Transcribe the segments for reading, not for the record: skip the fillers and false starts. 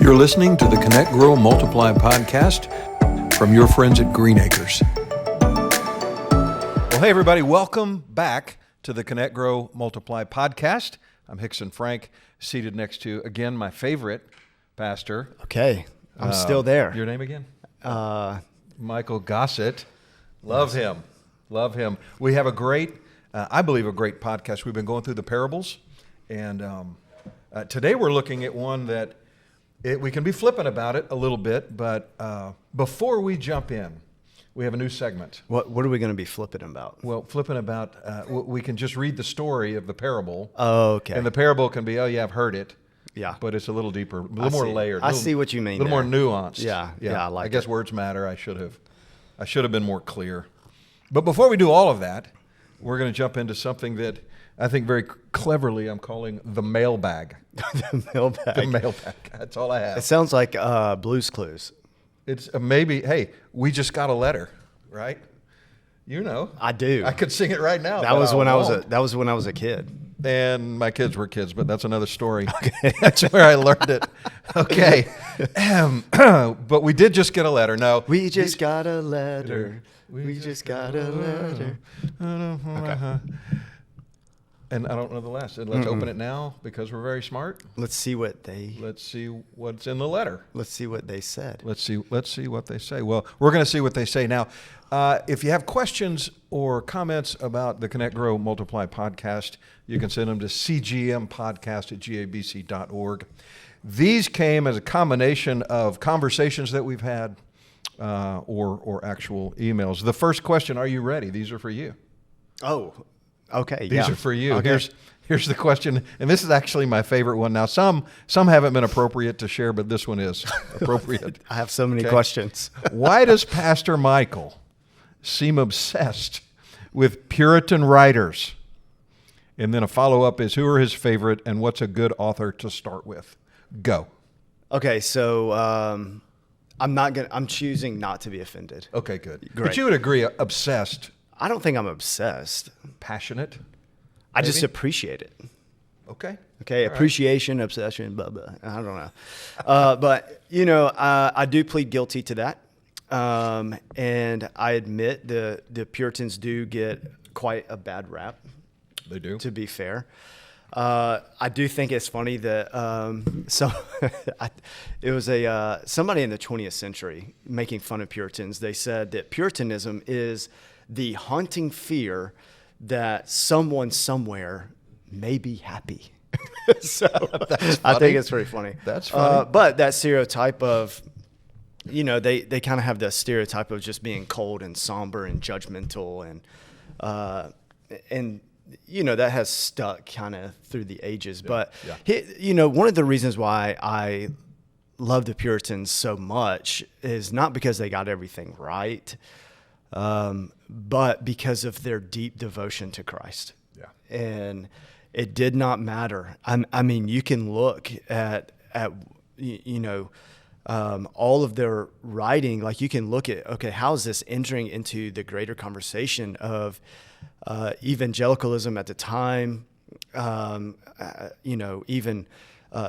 You're listening to the Connect, Grow, Multiply podcast from your friends at Green Acres. Well, hey, everybody. Welcome back to the Connect, Grow, Multiply podcast. I'm Hickson Frank, seated next to, again, my favorite pastor. Okay, I'm still there. Your name again? Michael Gossett. Love him. Love him. We have a great, I believe, a great podcast. We've been going through the parables, and today we're looking at one that we can be flippant about it a little bit, but before we jump in, we have a new segment. What are we going to be flipping about? Well, flipping about, we can just read the story of the parable. Oh, okay. And the parable can be, oh, yeah, I've heard it. Yeah. But it's a little deeper, a little more layered. I see what you mean. A little more nuanced. Yeah, I guess words matter. I should have been more clear. But before we do all of that, we're going to jump into something that I think very cleverly I'm calling the mailbag. The mailbag. The mailbag. That's all I have. It sounds like Blue's Clues. It's maybe, hey, we just got a letter, right? You know. I do. I could sing it right now. That was when I was a kid. And my kids were kids, but that's another story. Okay. That's where I learned it. Okay. But we did just get a letter. No. We just got a letter. We just got a letter. Okay. And I don't know the last. Let's open it now because we're very smart. Let's see what's in the letter. Let's see what they said. Let's see what they say. Well, we're going to see what they say now. If you have questions or comments about the Connect, Grow, Multiply podcast, you can send them to cgmpodcast@gabc.org. These came as a combination of conversations that we've had or actual emails. The first question, are you ready? These are for you. Oh, okay. These are for you. Okay. Here's the question, and this is actually my favorite one. Now, some haven't been appropriate to share, but this one is appropriate. I have so many questions. Why does Pastor Michael seem obsessed with Puritan writers? And then a follow-up is, who are his favorite, and what's a good author to start with? Go. Okay, so I'm choosing not to be offended. Okay, good. Great. But you would agree, obsessed. I don't think I'm obsessed. Passionate? I just appreciate it. Okay. Okay, all appreciation, right. Obsession, blah, blah. I don't know. But, I do plead guilty to that. And I admit the Puritans do get quite a bad rap. They do. To be fair. I do think it's funny that it was somebody in the 20th century making fun of Puritans. They said that Puritanism is the haunting fear that someone somewhere may be happy. So I think it's pretty funny. That's funny. But that stereotype of, they kind of have the stereotype of just being cold and somber and judgmental and that has stuck kind of through the ages. Yeah. But, one of the reasons why I love the Puritans so much is not because they got everything right, but because of their deep devotion to Christ. Yeah. And it did not matter. I mean, you can look at all of their writing, like you can look at, okay, how is this entering into the greater conversation of evangelicalism at the time, even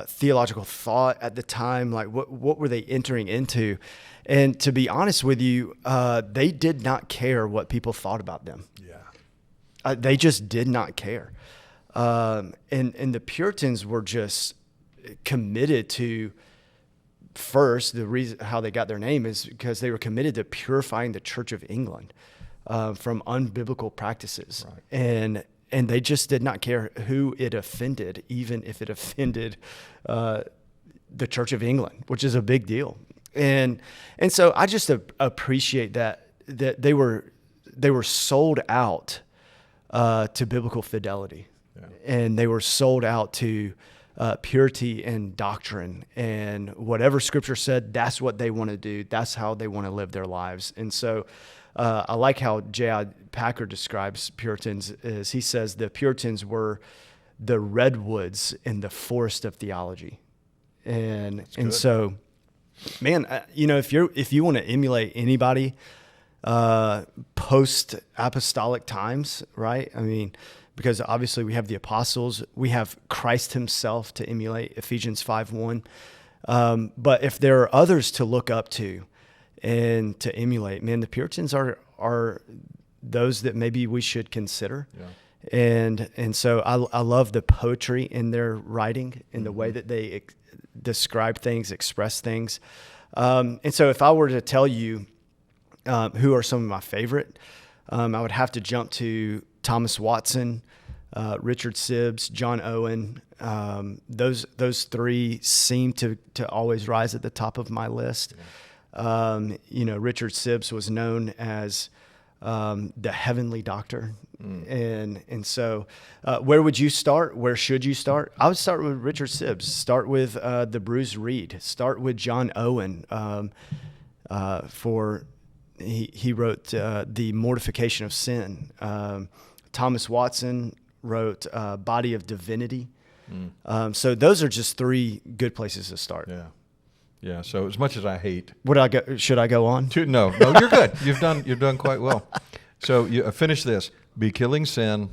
theological thought at the time, like what were they entering into? And to be honest with you, they did not care what people thought about them. Yeah. They just did not care. And the Puritans were just committed to, first, the reason how they got their name is because they were committed to purifying the Church of England from unbiblical practices. Right. And they just did not care who it offended, even if it offended the Church of England, which is a big deal. And so I just appreciate that they were sold out to biblical fidelity. Yeah. And they were sold out to purity and doctrine, and whatever Scripture said, that's what they want to do. That's how they want to live their lives. And so I like how J.I. Packer describes Puritans. Is he says the Puritans were the redwoods in the forest of theology, and so, man, if you want to emulate anybody post apostolic times, right? I mean, because obviously we have the apostles, we have Christ himself to emulate, Ephesians 5:1. But if there are others to look up to and to emulate, man, the Puritans are those that maybe we should consider. Yeah. And so I love the poetry in their writing and the way that they describe things, express things. And so if I were to tell you who are some of my favorite, I would have to jump to Thomas Watson, Richard Sibbes, John Owen. Those three seem to always rise at the top of my list. Richard Sibbes was known as the heavenly doctor. And so where would you start? Where should you start? I would start with Richard Sibbes. Start with the Bruce Reed. Start with John Owen. He wrote The Mortification of Sin. Thomas Watson wrote Body of Divinity. So those are just three good places to start. Yeah. Yeah. So as much as I hate, Should I go on? no, you're good. You've done quite well. So you finish this. Be killing sin.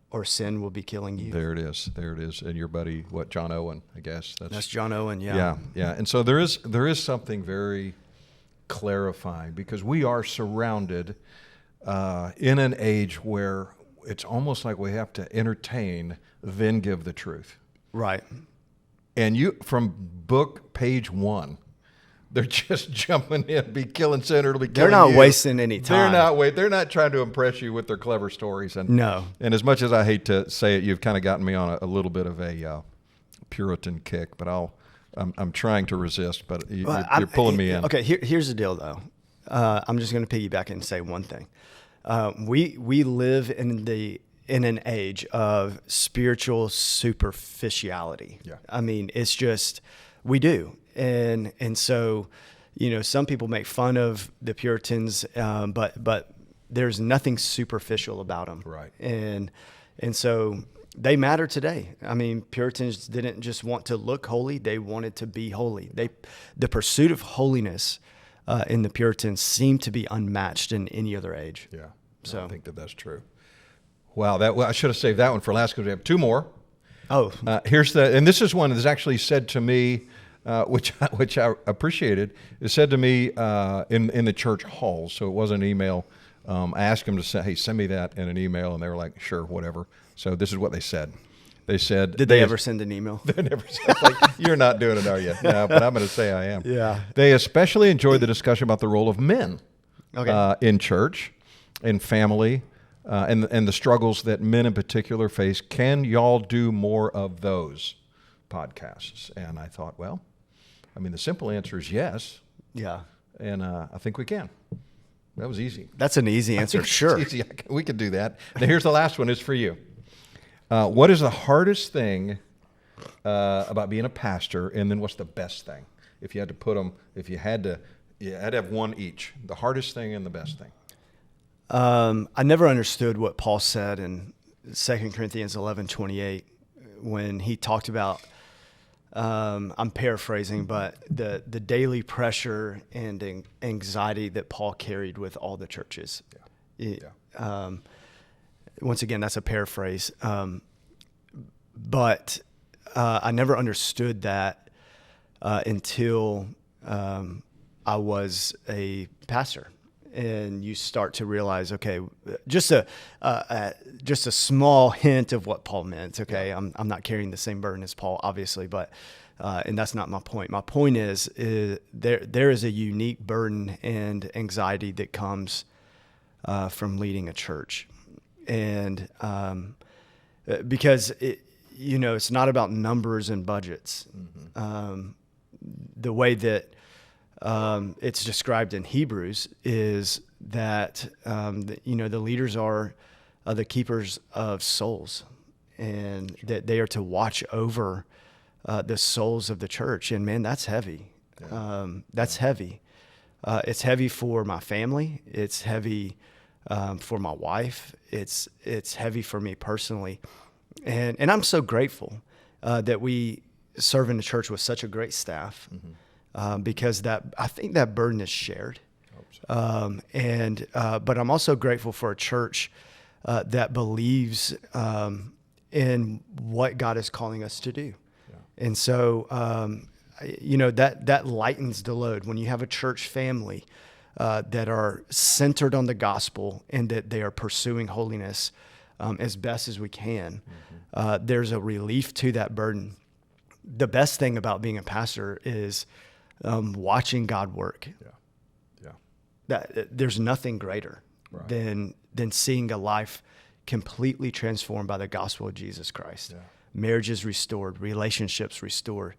Or sin will be killing you. There it is. And your buddy, John Owen, I guess. That's John Owen. Yeah. Yeah. And so there is something very clarifying, because we are surrounded in an age where it's almost like we have to entertain, then give the truth. Right. And you, from book page 1, they're just jumping in, be killing sin, or it'll be killing you. They're not wasting any time. They're not trying to impress you with their clever stories. And No. And as much as I hate to say it, you've kind of gotten me on a little bit of a Puritan kick, but I'm trying to resist. But you're pulling me in. Okay. Here's the deal, though. I'm just going to piggyback and say one thing. We live in an age of spiritual superficiality. Yeah. I mean, it's just, we do. And so, some people make fun of the Puritans, but there's nothing superficial about them. Right. And so they matter today. I mean, Puritans didn't just want to look holy. They wanted to be holy. The pursuit of holiness in the Puritans seemed to be unmatched in any other age. Yeah. So I think that's true. Wow. I should have saved that one for last, because we have two more. Oh. And this is one that's actually said to me, which I appreciated. It said to me in the church halls, so it wasn't an email. I asked them to say, "Hey, send me that in an email," and they were like, "Sure, whatever." So this is what they said. They said, Did they ever send an email? They never said, like, "You're not doing it, are you?" No, but I'm going to say I am. Yeah. They especially enjoyed the discussion about the role of men in church, in family, and the struggles that men in particular face. Can y'all do more of those podcasts? And I thought, well, I mean, the simple answer is yes. Yeah. And I think we can. That was easy. That's an easy answer. Sure. It's easy. We could do that. Now, here's the last one. It's for you. What is the hardest thing about being a pastor? And then what's the best thing? If you had to put them, you had to have one each. The hardest thing and the best thing. I never understood what Paul said in 2 Corinthians 11:28 when he talked about, I'm paraphrasing, but the daily pressure and anxiety that Paul carried with all the churches. Yeah. Once again, that's a paraphrase. But I never understood that until I was a pastor. And you start to realize, okay, just a small hint of what Paul meant. Okay, I'm not carrying the same burden as Paul, obviously, but and that's not my point. My point is there is a unique burden and anxiety that comes from leading a church, and because it's not about numbers and budgets. Mm-hmm. The way that it's described in Hebrews is that the leaders are the keepers of souls, and that they are to watch over the souls of the church. And man, that's heavy. Yeah. That's heavy. It's heavy for my family. It's heavy for my wife. It's heavy for me personally, and I'm so grateful that we serve in the church with such a great staff. Mm-hmm. Because I think that burden is shared. So. But I'm also grateful for a church that believes in what God is calling us to do. And so, that lightens the load when you have a church family that are centered on the gospel and that they are pursuing holiness as best as we can. There's a relief to that burden. The best thing about being a pastor is watching God work. There's nothing greater than seeing a life completely transformed by the gospel of Jesus Christ. Marriages restored, relationships restored,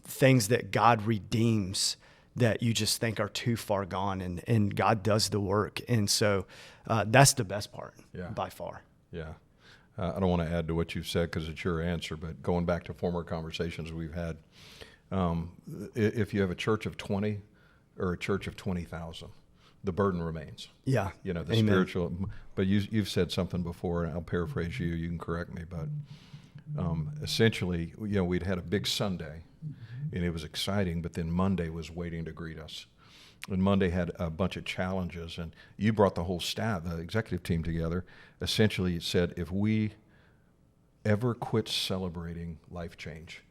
things that God redeems that you just think are too far gone, and God does the work. And so that's the best part by far. Yeah. I don't want to add to what you've said because it's your answer, but going back to former conversations we've had, if you have a church of 20 or a church of 20,000, the burden remains. Yeah. The Amen. spiritual, but you've said something before, and I'll paraphrase you, you can correct me, but essentially, we'd had a big Sunday, and it was exciting, but then Monday was waiting to greet us. And Monday had a bunch of challenges, and you brought the whole staff, the executive team together. Essentially, it said, if we ever quit celebrating life change,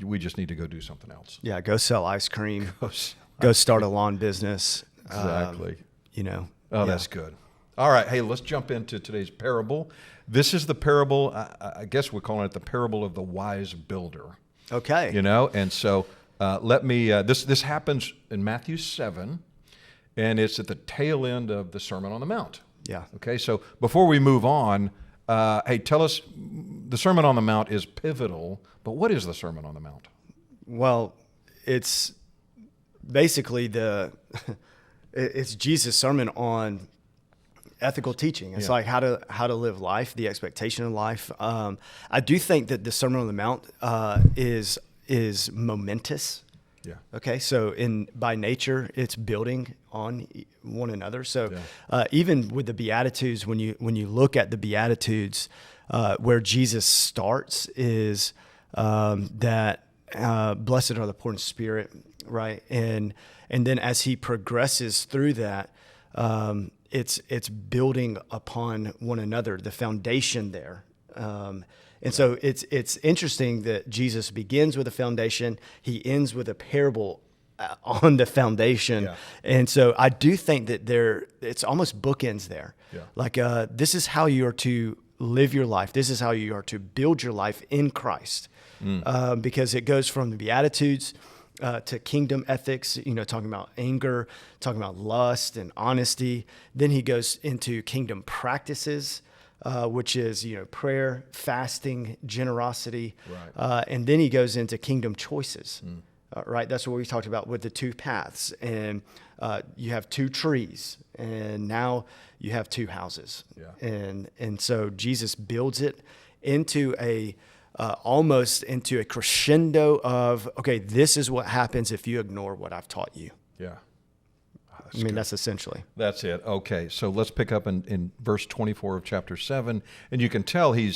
we just need to go do something else. Yeah, go sell ice cream. Go start a lawn business. Exactly. That's good. All right, hey, let's jump into today's parable. This is the parable, I guess we're calling it the parable of the wise builder. Okay. And so let me, this happens in Matthew 7, and it's at the tail end of the Sermon on the Mount. Yeah. Okay, so before we move on, hey, tell us, the Sermon on the Mount is pivotal, but what is the Sermon on the Mount? Well, it's basically it's Jesus' sermon on ethical teaching. It's like how to live life, the expectation of life. I do think that the Sermon on the Mount is momentous. Yeah. Okay. So by nature, it's building on one another. So even with the Beatitudes, when you look at the Beatitudes, where Jesus starts is that blessed are the poor in spirit, right? And then as he progresses through that, it's building upon one another, the foundation there. And so it's interesting that Jesus begins with a foundation, he ends with a parable on the foundation. Yeah. And so I do think that it's almost bookends there. Yeah. Like this is how you are to live your life. This is how you are to build your life in Christ. Because it goes from the Beatitudes to kingdom ethics, talking about anger, talking about lust and honesty. Then he goes into kingdom practices, which is, prayer, fasting, generosity. Right. And then he goes into kingdom choices, right? That's what we talked about with the two paths. And you have two trees, and now you have two houses. Yeah. And so Jesus builds it into almost into a crescendo of, okay, this is what happens if you ignore what I've taught you. Yeah. That's essentially. That's it. Okay, so let's pick up in verse 24 of chapter 7, and you can tell he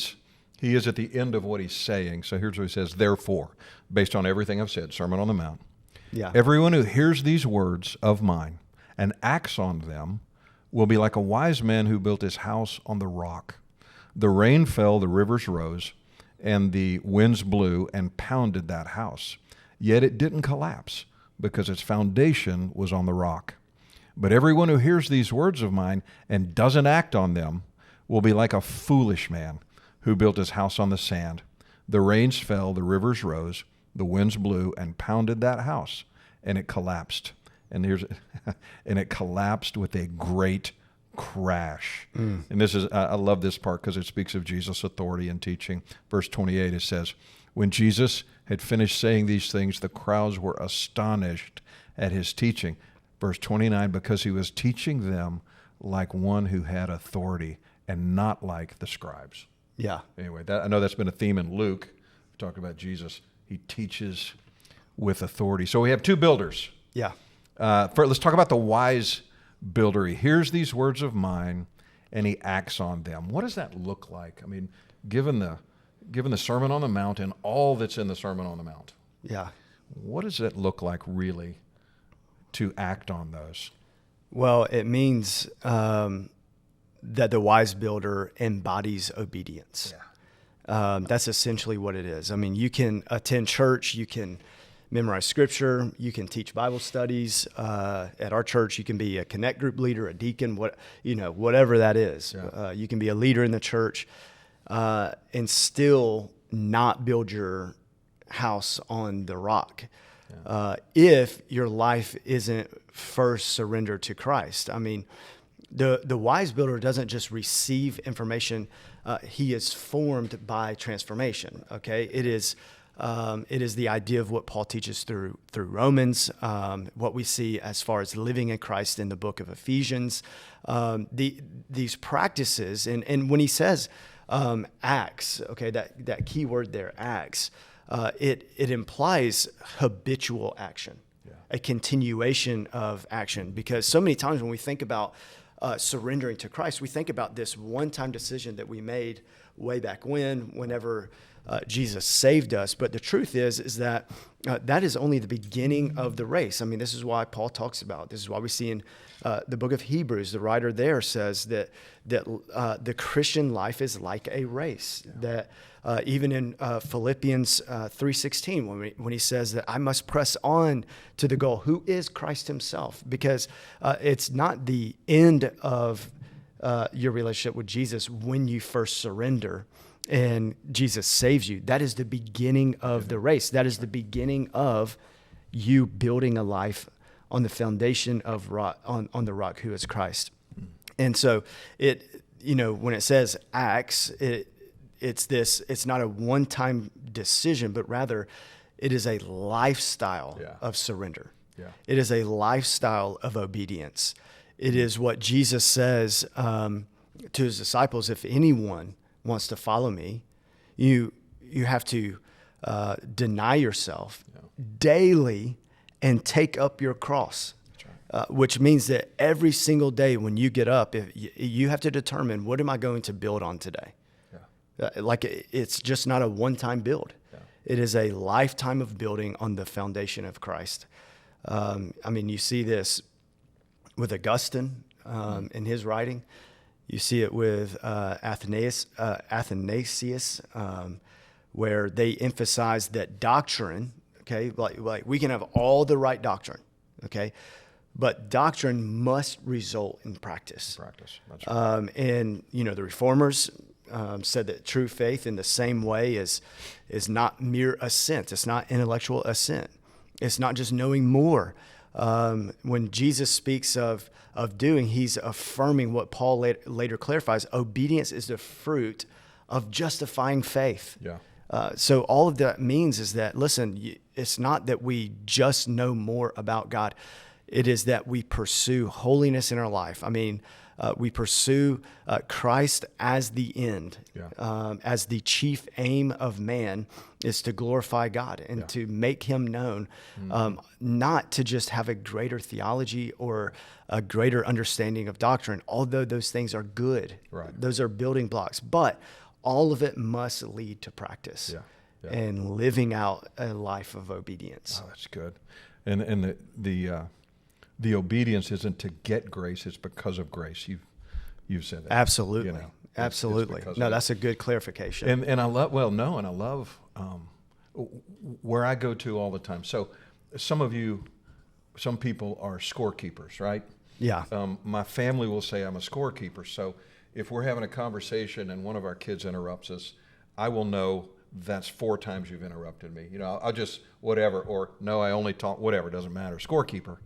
is at the end of what he's saying. So here's what he says, therefore, based on everything I've said, Sermon on the Mount, everyone who hears these words of mine and acts on them will be like a wise man who built his house on the rock. The rain fell, the rivers rose, and the winds blew and pounded that house. Yet it didn't collapse because its foundation was on the rock. But everyone who hears these words of mine and doesn't act on them will be like a foolish man who built his house on the sand. The rains fell, the rivers rose, the winds blew and pounded that house, and it collapsed. And it collapsed with a great crash. And this is, I love this part because it speaks of Jesus' authority and teaching. Verse 28, it says, when Jesus had finished saying these things, the crowds were astonished at his teaching. Verse 29, because he was teaching them like one who had authority and not like the scribes. Yeah. Anyway, I know that's been a theme in Luke. We talked about Jesus. He teaches with authority. So we have two builders. Yeah. Let's talk about the wise builder. He hears these words of mine and he acts on them. What does that look like? I mean, given the Sermon on the Mount and all that's in the Sermon on the Mount. Yeah. What does it look like really to act on those? Well, it means that the wise builder embodies obedience. That's essentially what it is. I mean, you can attend church, you can memorize scripture, you can teach Bible studies. At our church, you can be a connect group leader, a deacon, whatever that is. Yeah. You can be a leader in the church and still not build your house on the rock. If your life isn't first surrendered to Christ. I mean, the wise builder doesn't just receive information; he is formed by transformation. Okay, it is the idea of what Paul teaches through Romans, what we see as far as living in Christ in the book of Ephesians. These practices, and when he says acts, okay, that key word there, acts. It implies habitual action, a continuation of action. Because so many times when we think about surrendering to Christ, we think about this one-time decision that we made way back whenever Jesus saved us. But the truth is that that is only the beginning of the race. I mean, this is why Paul talks about. This is why we see in the book of Hebrews, the writer there says that the Christian life is like a race. That even in Philippians 3:16, when he says that I must press on to the goal, who is Christ himself, because it's not the end of your relationship with Jesus when you first surrender and Jesus saves you. That is the beginning of the race. That is the beginning of you building a life on the foundation of rock, on the rock who is Christ. And so when it says acts, it's not a one-time decision, but rather it is a lifestyle of surrender. Yeah. It is a lifestyle of obedience. It is what Jesus says to his disciples: if anyone wants to follow me, you have to deny yourself daily and take up your cross. Which means that every single day when you get up, you have to determine, what am I going to build on today? Like, it's just not a one-time build. It is a lifetime of building on the foundation of Christ. I mean, you see this with Augustine in his writing. You see it with Athanasius, where they emphasize that doctrine, okay, like we can have all the right doctrine, okay, but doctrine must result in practice. That's right. And the Reformers said that true faith, in the same way, is not mere assent. It's not intellectual assent. It's not just knowing more. When Jesus speaks of doing, he's affirming what Paul later clarifies: obedience is the fruit of justifying faith. Yeah. So all of that means is that, listen, it's not that we just know more about God. It is that we pursue holiness in our life. I mean, we pursue Christ as the end, as the chief aim of man is to glorify God and to make him known, not to just have a greater theology or a greater understanding of doctrine, although those things are good. Right. Those are building blocks, but all of it must lead to practice and living out a life of obedience. Oh, that's good. And the obedience isn't to get grace; it's because of grace. You've said that. Absolutely, absolutely. No, that's a good clarification. And I love where I go to all the time. So some people are scorekeepers, right? Yeah. My family will say I'm a scorekeeper. So if we're having a conversation and one of our kids interrupts us, I will know that's 4 times you've interrupted me. I'll just whatever, or no, I only talk, whatever, doesn't matter. Scorekeeper.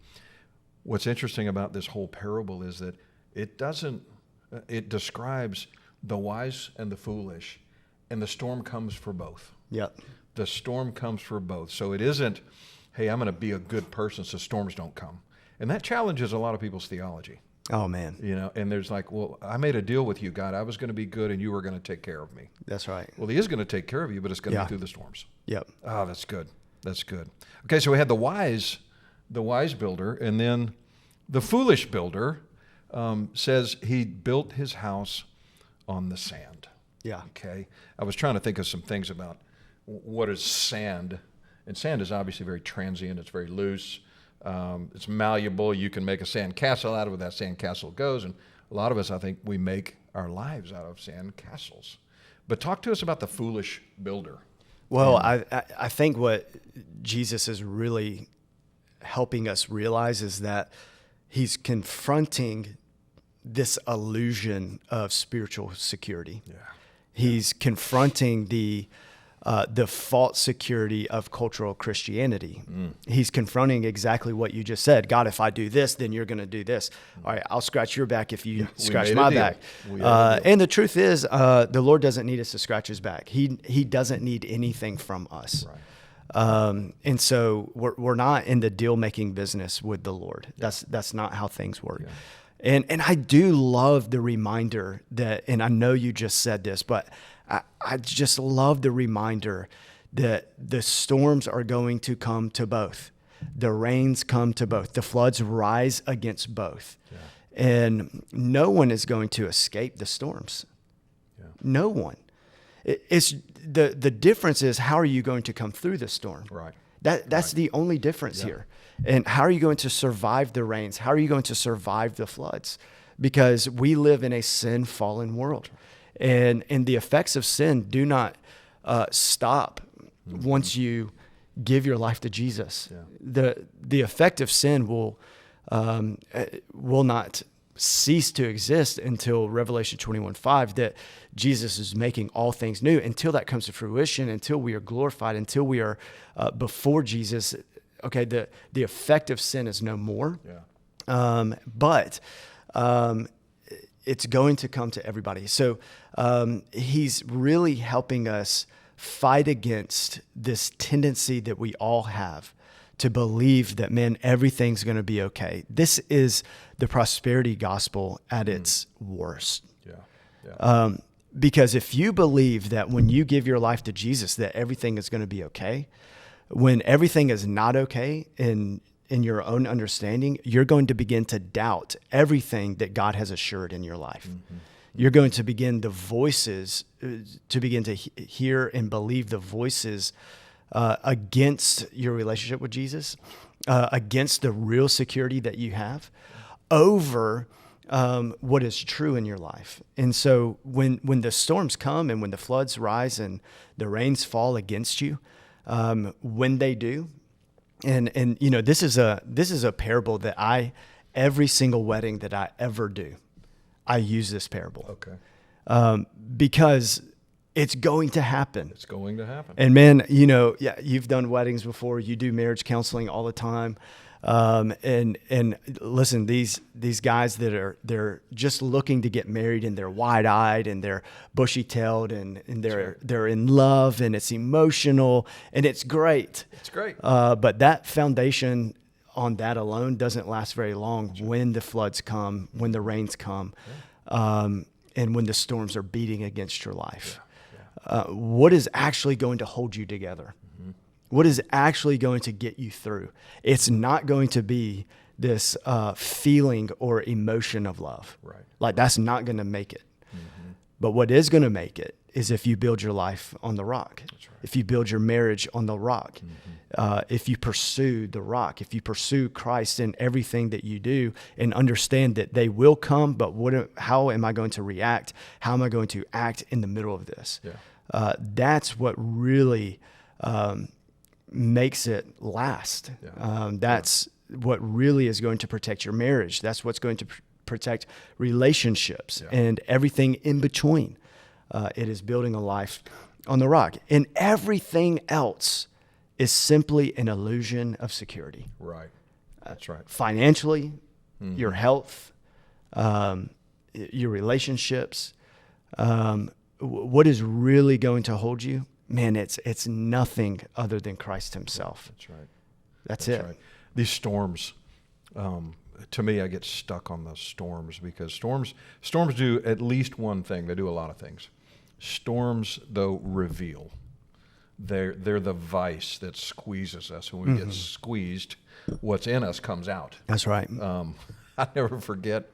What's interesting about this whole parable is that it describes the wise and the foolish, and the storm comes for both. Yep. The storm comes for both. So it isn't, hey, I'm going to be a good person so storms don't come. And that challenges a lot of people's theology. Oh, man. And there's like, well, I made a deal with you, God. I was going to be good and you were going to take care of me. That's right. Well, he is going to take care of you, but it's going to be through the storms. Yep. Oh, that's good. That's good. Okay, so we had the wise builder, and then the foolish builder says he built his house on the sand. Yeah. Okay. I was trying to think of some things about what is sand. And sand is obviously very transient. It's very loose. It's malleable. You can make a sand castle out of it. That sand castle goes. And a lot of us, I think, we make our lives out of sand castles. But talk to us about the foolish builder. Well, I think what Jesus is really helping us realize is that he's confronting this illusion of spiritual security. Yeah. He's confronting the false security of cultural Christianity. He's confronting exactly what you just said. God, if I do this, then you're going to do this. All right, I'll scratch your back if you scratch my back. And the truth is, the Lord doesn't need us to scratch his back. He doesn't need anything from us. Right. And so we're not in the deal making business with the Lord. That's not how things work. Yeah. And I do love the reminder that, and I know you just said this, but I just love the reminder that the storms are going to come to both. The rains come to both. The floods rise against both. Yeah. And no one is going to escape the storms. Yeah. No one. It's the difference is, how are you going to come through the storm? Right. That's the only difference here. And how are you going to survive the rains? How are you going to survive the floods? Because we live in a sin-fallen world. And the effects of sin do not stop once you give your life to Jesus. Yeah. The effect of sin will not cease to exist until Revelation 21:5, that Jesus is making all things new. Until that comes to fruition, until we are glorified, until we are before Jesus, okay, the effect of sin is no more. Yeah. But it's going to come to everybody. So he's really helping us fight against this tendency that we all have to believe that, man, everything's going to be okay. This is the prosperity gospel at its worst. Yeah. Yeah. Because if you believe that when you give your life to Jesus, that everything is going to be okay, when everything is not okay in your own understanding, you're going to begin to doubt everything that God has assured in your life. Mm-hmm. You're going to begin to hear and believe the voices against your relationship with Jesus, against the real security that you have, over what is true in your life. And so when the storms come and when the floods rise and the rains fall against you, when they do, and you know, this is a parable that every single wedding that I ever do, I use this parable. Okay. Because it's going to happen. It's going to happen. And man, you know, yeah, you've done weddings before. You do marriage counseling all the time. And listen, these guys that they're just looking to get married, and they're wide-eyed and they're bushy-tailed and they're in love, and it's emotional and it's great. It's great. But that foundation on that alone doesn't last very long when the floods come, when the rains come, and when the storms are beating against your life. What is actually going to hold you together? Mm-hmm. What is actually going to get you through? It's not going to be this feeling or emotion of love. Right. Like, that's not going to make it. Mm-hmm. But what is going to make it is if you build your life on the rock. That's right. If you build your marriage on the rock. Mm-hmm. If you pursue the rock, if you pursue Christ in everything that you do, and understand that they will come, but how am I going to react? How am I going to act in the middle of this? Yeah. That's what really makes it last. Yeah. That's what really is going to protect your marriage. That's what's going to protect relationships and everything in between. It is building a life on the rock. And everything else is simply an illusion of security. Right. That's right. Financially, your health, your relationships, what is really going to hold you? Man, it's nothing other than Christ himself. That's right. That's it. Right. These storms, to me, I get stuck on the storms, because storms do at least one thing. They do a lot of things. Storms, though, reveal. They're the vice that squeezes us. When we get squeezed, what's in us comes out. That's right. I never forget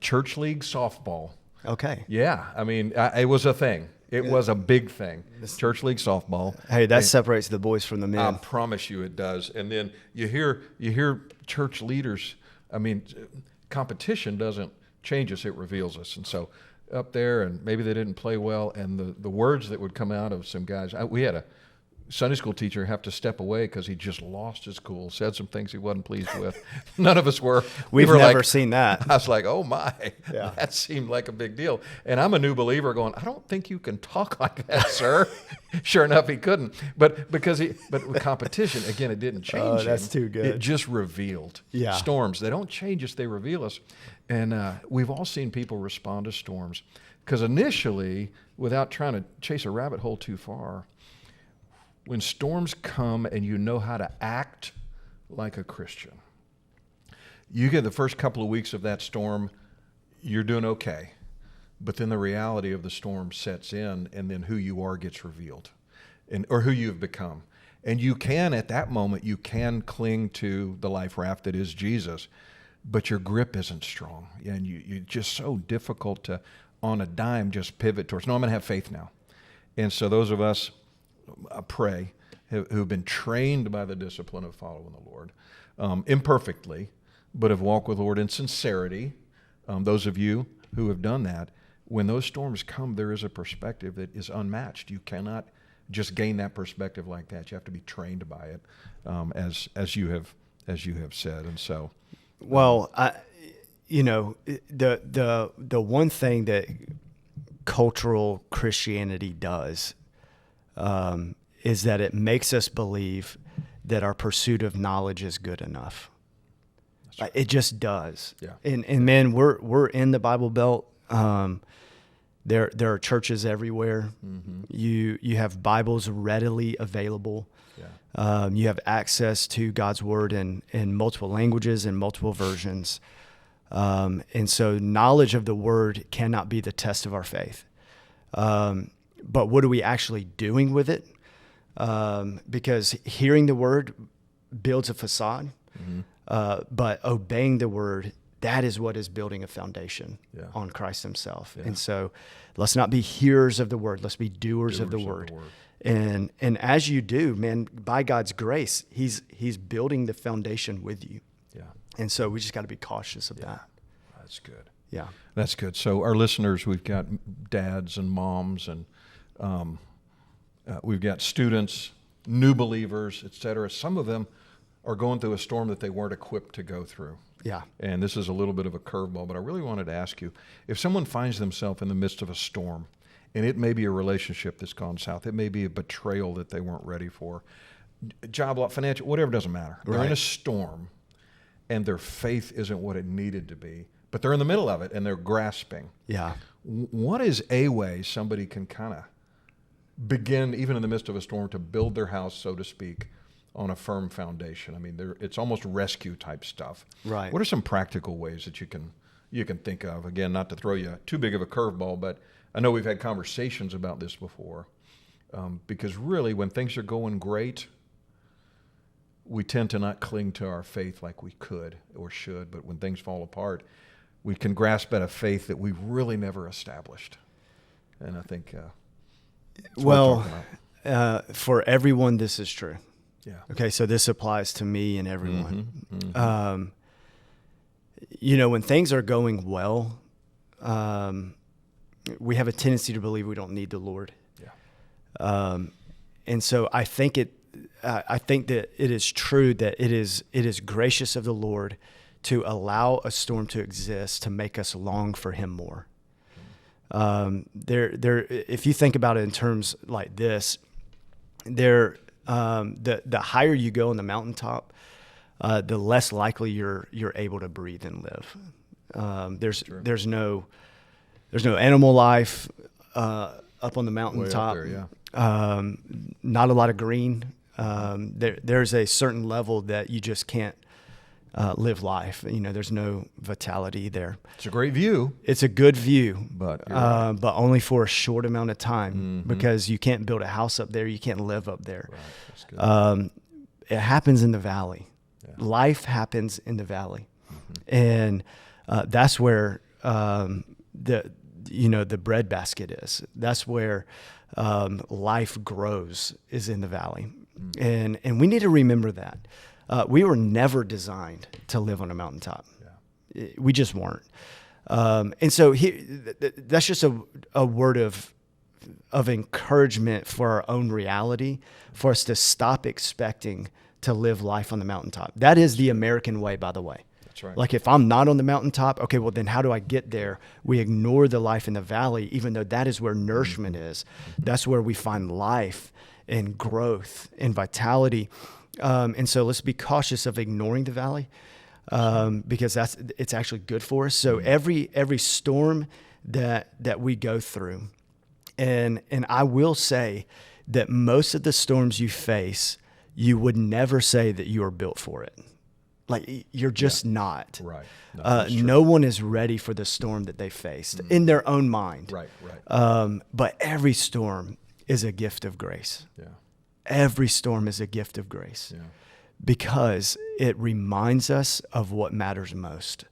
church league softball. Okay. Yeah, I mean, it was a thing. It was a big thing. Church league softball. Hey, that separates the boys from the men. I promise you it does. And then you hear church leaders. I mean, competition doesn't change us; it reveals us. And so up there, and maybe they didn't play well, and the words that would come out of some guys. We had a Sunday school teacher have to step away because he just lost his cool, said some things he wasn't pleased with. None of us were. We've were never like, seen that. I was like, oh my, Yeah. that seemed like a big deal. And I'm a new believer going, I don't think you can talk like that, sir. Sure enough, he couldn't. But with competition, again, it didn't change him. That's too good. It just revealed. Yeah. Storms, they don't change us, they reveal us. And we've all seen people respond to storms. Because initially, without trying to chase a rabbit hole too far, when storms come and you know how to act like a Christian, you get the first couple of weeks of that storm, you're doing okay. But then the reality of the storm sets in, and then who you are gets revealed, or who you've become. And you can, at that moment, you can cling to the life raft that is Jesus, but your grip isn't strong. And you're just so difficult to, on a dime, just pivot towards, no, I'm going to have faith now. And so those of us, I pray, who've been trained by the discipline of following the Lord, imperfectly, but have walked with the Lord in sincerity, those of you who have done that, when those storms come, there is a perspective that is unmatched. You cannot just gain that perspective like that. You have to be trained by it, as you have said. And so, well, the one thing that cultural Christianity does is that it makes us believe that our pursuit of knowledge is good enough. Right. It just does. Yeah. And man, we're in the Bible Belt. There are churches everywhere. Mm-hmm. You have Bibles readily available. Yeah. You have access to God's Word in multiple languages and multiple versions. And so knowledge of the Word cannot be the test of our faith. But what are we actually doing with it? Because hearing the Word builds a facade, but obeying the Word, that is what is building a foundation on Christ himself. Yeah. And so let's not be hearers of the Word. Let's be doers of the Word. And as you do, man, by God's grace, he's building the foundation with you. Yeah. And so we just got to be cautious of that. That's good. Yeah. That's good. So our listeners, we've got dads and moms, and we've got students, new believers, et cetera. Some of them are going through a storm that they weren't equipped to go through. Yeah. And this is a little bit of a curveball, but I really wanted to ask you, if someone finds themselves in the midst of a storm, and it may be a relationship that's gone south, it may be a betrayal that they weren't ready for, job loss, financial, whatever, doesn't matter. Right. They're in a storm, and their faith isn't what it needed to be, but they're in the middle of it, and they're grasping. Yeah. What is a way somebody can kind of begin, even in the midst of a storm, to build their house, so to speak, on a firm foundation? I mean, it's almost rescue type stuff. Right. What are some practical ways that you can think of? Again, not to throw you too big of a curveball, but I know we've had conversations about this before, because really when things are going great, we tend to not cling to our faith like we could or should, but when things fall apart, we can grasp at a faith that we've really never established. And I think for everyone, this is true. Yeah. Okay, so this applies to me and everyone. Mm-hmm. Mm-hmm. When things are going well, we have a tendency to believe we don't need the Lord. Yeah. And so I think that it is true that it is gracious of the Lord to allow a storm to exist to make us long for Him more. If you think about it in terms like this, the higher you go on the mountaintop, the less likely you're able to breathe and live. There's no animal life up on the mountaintop. Way up there, not a lot of green. There's a certain level that you just can't live life. There's no vitality there. It's a great view. It's a good view, but but only for a short amount of time, mm-hmm. because you can't build a house up there. You can't live up there. Right. That's good. It happens in the valley. Yeah. Life happens in the valley, mm-hmm. and that's where the breadbasket is. That's where life grows, is in the valley, mm-hmm. and we need to remember that. We were never designed to live on a mountaintop. Yeah. We just weren't. And so that's just a word of encouragement for our own reality, for us to stop expecting to live life on the mountaintop. That is the American way, by the way. That's right. Like if I'm not on the mountaintop, okay, well then how do I get there? We ignore the life in the valley, even though that is where nourishment is. That's where we find life and growth and vitality. And so let's be cautious of ignoring the valley, because it's actually good for us. So every storm that we go through, and I will say that most of the storms you face, you would never say that you are built for it. Like you're just not. Right. No, no one is ready for the storm that they faced in their own mind. Right. Right. But every storm is a gift of grace. Yeah. Every storm is a gift of grace. Yeah. Because it reminds us of what matters most.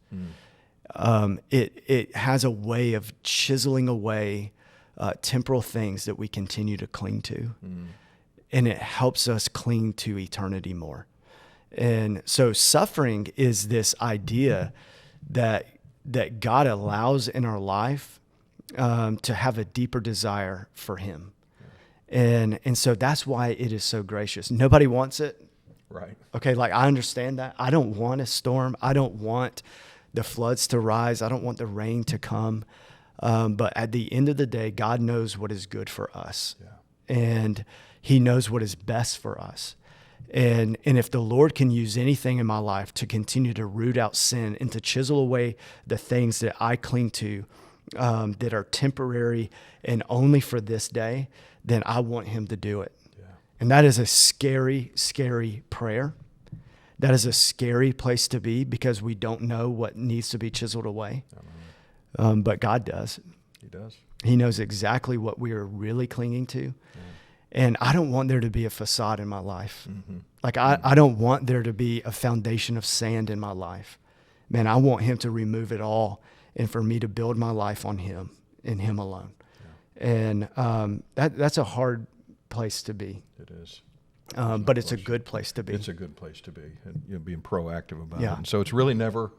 It has a way of chiseling away temporal things that we continue to cling to. And it helps us cling to eternity more. And so suffering is this idea that God allows in our life to have a deeper desire for Him. And so that's why it is so gracious. Nobody wants it. Right. Okay, like I understand that. I don't want a storm. I don't want the floods to rise. I don't want the rain to come. But at the end of the day, God knows what is good for us. Yeah. And He knows what is best for us. And if the Lord can use anything in my life to continue to root out sin and to chisel away the things that I cling to that are temporary and only for this day, then I want Him to do it. Yeah. And that is a scary, scary prayer. That is a scary place to be because we don't know what needs to be chiseled away. But God does. He does. He knows exactly what we are really clinging to. Yeah. And I don't want there to be a facade in my life. Like I don't want there to be a foundation of sand in my life. Man, I want Him to remove it all and for me to build my life on Him and Him alone. Yeah. And that's a hard place to be. It is. But it's a good place to be. It's a good place to be, and being proactive about Yeah. it. And so it's really never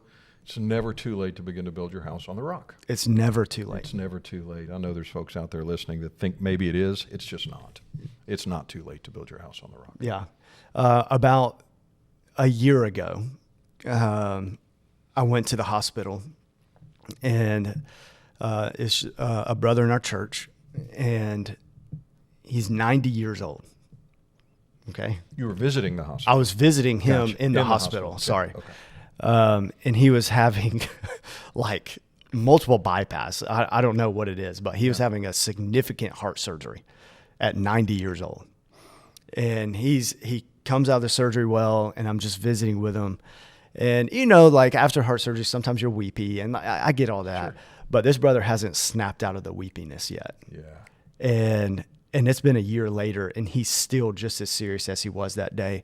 too late to begin to build your house on the rock. It's never too late. It's never too late. I know there's folks out there listening that think maybe it is. It's just not. It's not too late to build your house on the rock. Yeah. About a year ago, I went to the hospital, and it's a brother in our church, and he's 90 years old. Okay. You were visiting the hospital. I was visiting him Gotcha. in the hospital. Okay. Sorry. Okay. And he was having like multiple bypass. I don't know what it is, but he was having a significant heart surgery at 90 years old. And he comes out of the surgery well, and I'm just visiting with him. And, like after heart surgery, sometimes you're weepy, and I get all that. Sure. But this brother hasn't snapped out of the weepiness yet. Yeah. And it's been a year later, and he's still just as serious as he was that day.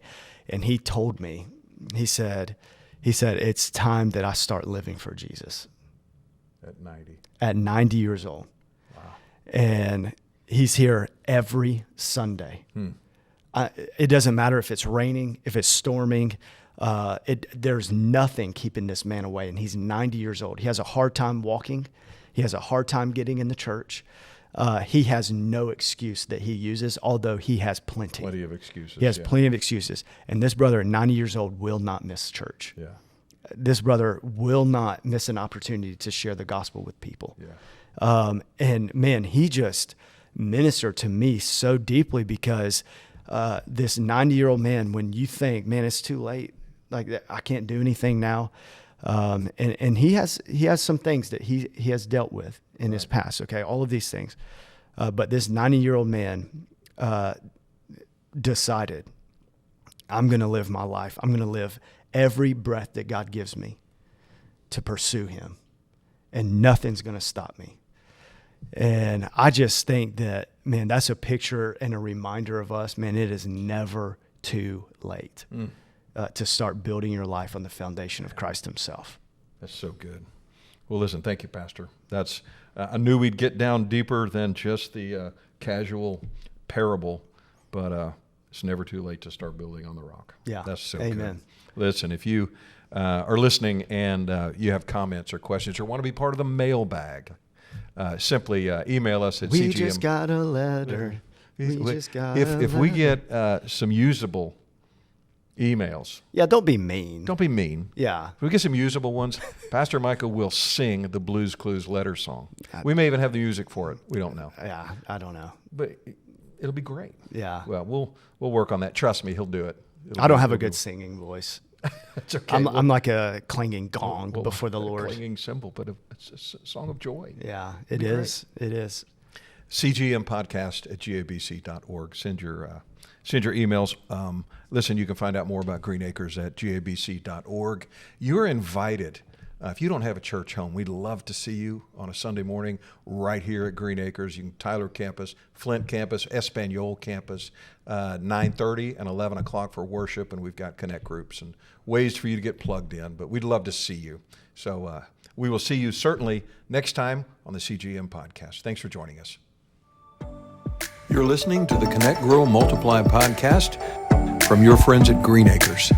And he told me, he said, it's time that I start living for Jesus. At 90. At 90 years old. Wow. And he's here every Sunday. It doesn't matter if it's raining, if it's storming. There's nothing keeping this man away. And he's 90 years old. He has a hard time walking. He has a hard time getting in the church. He has no excuse that he uses, although he has plenty. Plenty of excuses. He has plenty of excuses. And this brother at 90 years old will not miss church. Yeah. This brother will not miss an opportunity to share the gospel with people. Yeah. And man, he just ministered to me so deeply because this 90-year-old man, when you think, man, it's too late, like I can't do anything now. And he has some things that he has dealt with in his past. Okay. All of these things. But this 90-year-old man, decided I'm going to live my life. I'm going to live every breath that God gives me to pursue Him, and nothing's going to stop me. And I just think that, man, that's a picture and a reminder of us, man, it is never too late to start building your life on the foundation of Christ Himself. That's so good. Well, listen, thank you, Pastor. That's I knew we'd get down deeper than just the casual parable, but It's never too late to start building on the rock. Yeah. That's so Amen. good. Listen, if you are listening and you have comments or questions or want to be part of the mailbag, simply email us at We CGM. just got a letter. We just got a If we letter. get some usable emails, Yeah, don't be mean. don't be mean. Yeah. If we get some usable ones, Pastor Michael will sing the Blues Clues letter song. We may even have the music for it. We don't know. Yeah, I don't know. But it'll be great. Yeah. Well, we'll work on that. Trust me, he'll do it. I don't have a good singing voice. It's okay. I'm like a clanging gong Well, before the a Lord. clanging cymbal, but it's a song of joy. Yeah, it Be great. is. It is. cgmpodcast@gabc.org. Send your emails. Listen, you can find out more about Green Acres at gabc.org. You're invited. If you don't have a church home, we'd love to see you on a Sunday morning right here at Green Acres. You can Tyler campus, Flint campus, Espanol campus, 9:30 and 11 o'clock for worship, and we've got connect groups and ways for you to get plugged in. But we'd love to see you. So we will see you certainly next time on the CGM podcast. Thanks for joining us. You're listening to the Connect, Grow, Multiply podcast from your friends at Green Acres.